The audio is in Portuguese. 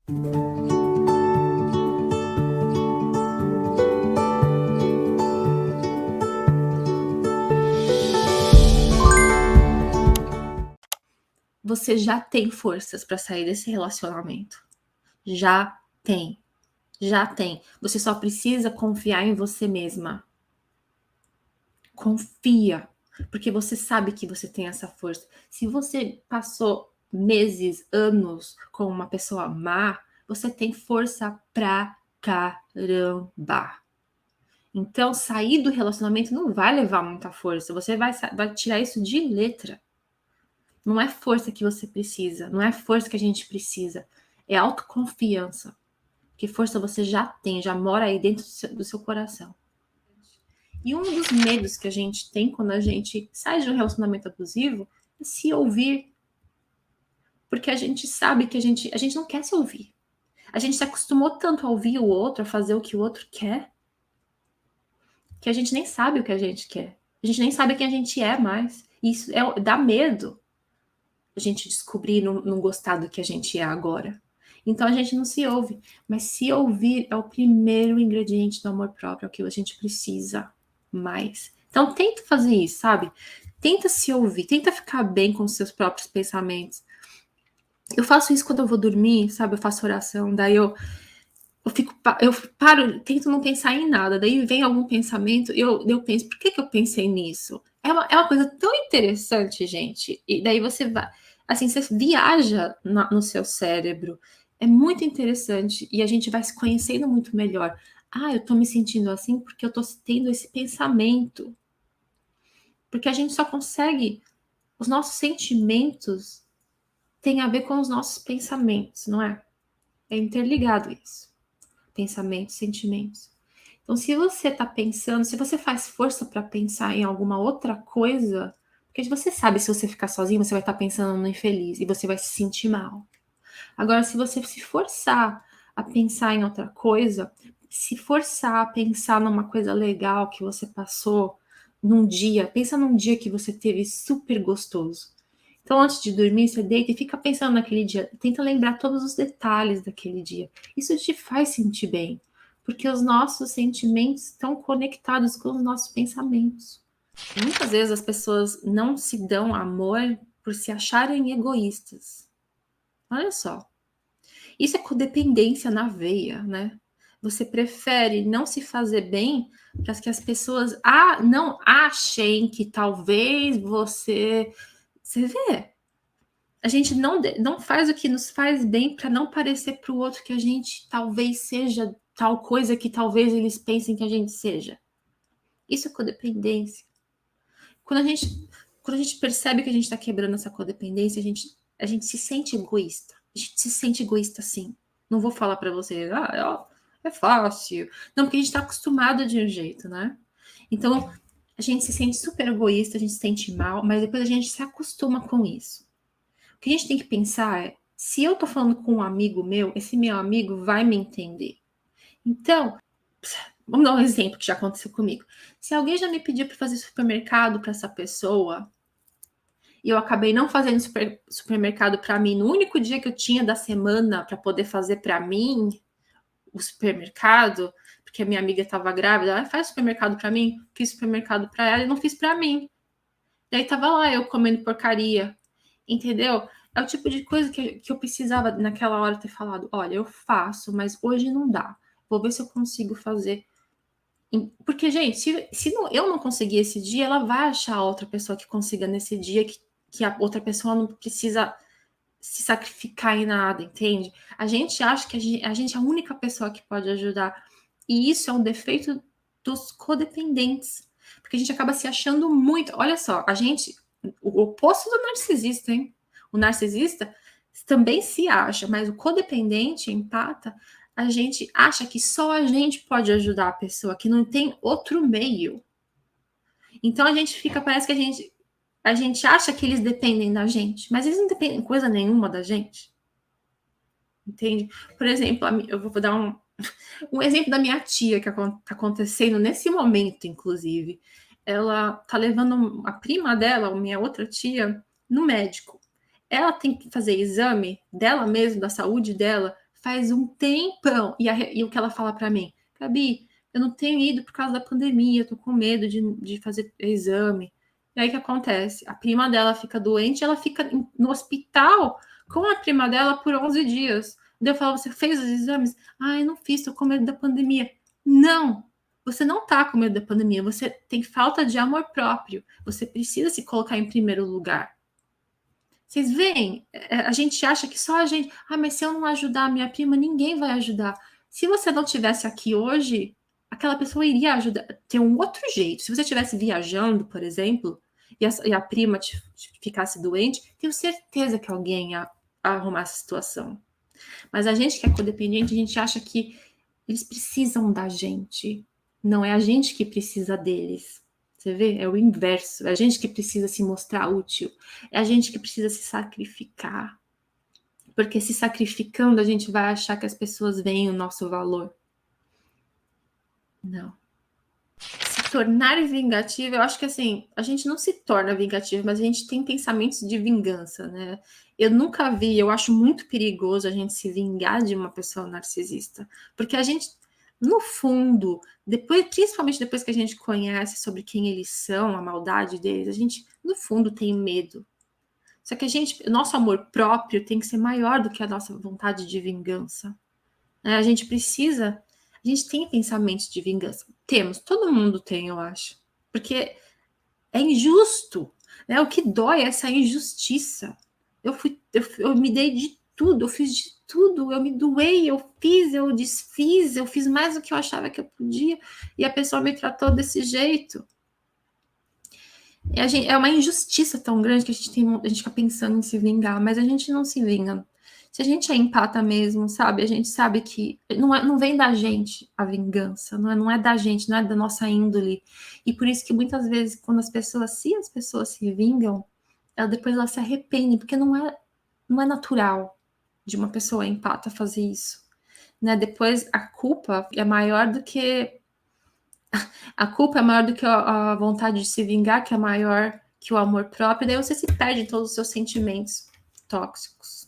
Você já tem forças para sair desse relacionamento. Já tem. Já tem. Você só precisa confiar em você mesma. Confia, porque você sabe que você tem essa força. Se você passou meses, anos com uma pessoa má, você tem força pra caramba. Então, sair do relacionamento não vai levar muita força. Você vai tirar isso de letra. Não é força que você precisa, não é força que a gente precisa. É autoconfiança. Que força você já tem, já mora aí dentro do seu coração. E um dos medos que a gente tem quando a gente sai de um relacionamento abusivo é se ouvir. Porque a gente sabe que a gente não quer se ouvir. A gente se acostumou tanto a ouvir o outro, a fazer o que o outro quer, que a gente nem sabe o que a gente quer. A gente nem sabe quem a gente é mais. E isso dá medo a gente descobrir, não gostar do que a gente é agora. Então a gente não se ouve. Mas se ouvir é o primeiro ingrediente do amor próprio, é o que a gente precisa mais. Então tenta fazer isso, sabe? Tenta se ouvir, tenta ficar bem com os seus próprios pensamentos. Eu faço isso quando eu vou dormir, sabe? Eu faço oração, daí eu paro, tento não pensar em nada. Daí vem algum pensamento, eu penso, por que eu pensei nisso? É uma coisa tão interessante, gente. E daí você vai, assim, você viaja no seu cérebro. É muito interessante. E a gente vai se conhecendo muito melhor. Ah, eu tô me sentindo assim porque eu tô tendo esse pensamento. Porque a gente só consegue. Os nossos sentimentos têm a ver com os nossos pensamentos, não é? É interligado isso. Pensamentos, sentimentos. Então, se você está pensando, se você faz força para pensar em alguma outra coisa, porque você sabe, se você ficar sozinho, você vai estar pensando no infeliz e você vai se sentir mal. Agora, se você se forçar a pensar em outra coisa, se forçar a pensar numa coisa legal que você passou num dia, pensa num dia que você teve super gostoso. Então, antes de dormir, você deita e fica pensando naquele dia, tenta lembrar todos os detalhes daquele dia. Isso te faz sentir bem, porque os nossos sentimentos estão conectados com os nossos pensamentos. Muitas vezes as pessoas não se dão amor por se acharem egoístas. Olha só, isso é codependência na veia, né? Você prefere não se fazer bem para que as pessoas não achem que talvez você. Você vê, a gente não faz o que nos faz bem para não parecer para o outro que a gente talvez seja tal coisa que talvez eles pensem que a gente seja. Isso é codependência. Quando a gente percebe que a gente está quebrando essa codependência, a gente se sente egoísta. A gente se sente egoísta sim. Não vou falar para você, é fácil. Não, porque a gente está acostumado de um jeito, né? Então, a gente se sente super egoísta, a gente se sente mal, mas depois a gente se acostuma com isso. O que a gente tem que pensar é, se eu tô falando com um amigo meu, esse meu amigo vai me entender. Então, vamos dar um exemplo que já aconteceu comigo. Se alguém já me pediu para fazer supermercado para essa pessoa, e eu acabei não fazendo supermercado para mim no único dia que eu tinha da semana para poder fazer para mim o supermercado, porque a minha amiga estava grávida, ela faz supermercado para mim, fiz supermercado para ela e não fiz para mim. Daí tava lá eu comendo porcaria, entendeu? É o tipo de coisa que eu precisava naquela hora ter falado, olha, eu faço, mas hoje não dá. Vou ver se eu consigo fazer. Porque, gente, se eu não conseguir esse dia, ela vai achar outra pessoa que consiga nesse dia, que a outra pessoa não precisa se sacrificar em nada, entende? A gente acha que a gente é a única pessoa que pode ajudar. E isso é um defeito dos codependentes. Porque a gente acaba se achando muito. Olha só, o oposto do narcisista, hein? O narcisista também se acha, mas o codependente, empata, a gente acha que só a gente pode ajudar a pessoa, que não tem outro meio. Então a gente fica, parece que a gente acha que eles dependem da gente, mas eles não dependem coisa nenhuma da gente. Entende? Por exemplo, eu vou dar um exemplo da minha tia que está acontecendo nesse momento, inclusive. Ela tá levando a prima dela, a minha outra tia, no médico. Ela tem que fazer exame dela mesma, da saúde dela, faz um tempão. E o que ela fala para mim? Gabi, eu não tenho ido por causa da pandemia, eu tô com medo de fazer exame. E aí o que acontece? A prima dela fica doente, ela fica no hospital com a prima dela por 11 dias. Daí eu falo, você fez os exames? Ah, eu não fiz, tô com medo da pandemia. Não, você não tá com medo da pandemia, você tem falta de amor próprio. Você precisa se colocar em primeiro lugar. Vocês veem? A gente acha que só a gente. Ah, mas se eu não ajudar a minha prima, ninguém vai ajudar. Se você não tivesse aqui hoje, aquela pessoa iria ajudar. Tem um outro jeito. Se você estivesse viajando, por exemplo, e a prima ficasse doente, tenho certeza que alguém ia arrumar essa situação. Mas a gente que é codependente, a gente acha que eles precisam da gente. Não é a gente que precisa deles. Você vê? É o inverso. É a gente que precisa se mostrar útil. É a gente que precisa se sacrificar. Porque se sacrificando, a gente vai achar que as pessoas veem o nosso valor. Não. Se tornar vingativo, eu acho que assim, a gente não se torna vingativo, mas a gente tem pensamentos de vingança, né? Eu nunca vi, eu acho muito perigoso a gente se vingar de uma pessoa narcisista, porque a gente, no fundo, depois, principalmente depois que a gente conhece sobre quem eles são, a maldade deles, a gente, no fundo, tem medo. Só que nosso amor próprio tem que ser maior do que a nossa vontade de vingança. A gente tem pensamentos de vingança. Temos, todo mundo tem, eu acho. Porque é injusto, né? O que dói é essa injustiça. Eu me dei de tudo, eu fiz de tudo, eu me doei, eu fiz, eu desfiz, eu fiz mais do que eu achava que eu podia, e a pessoa me tratou desse jeito. É uma injustiça tão grande que a gente fica pensando em se vingar, mas a gente não se vinga. Se a gente é empata mesmo, sabe? A gente sabe que não vem da gente a vingança, não é da gente, não é da nossa índole. E por isso que muitas vezes, quando as pessoas se vingam, depois elas se arrependem, porque não é natural de uma pessoa empata fazer isso. Né? Depois a culpa é maior do que a vontade de se vingar, que é maior que o amor próprio, e daí você se perde em todos os seus sentimentos tóxicos.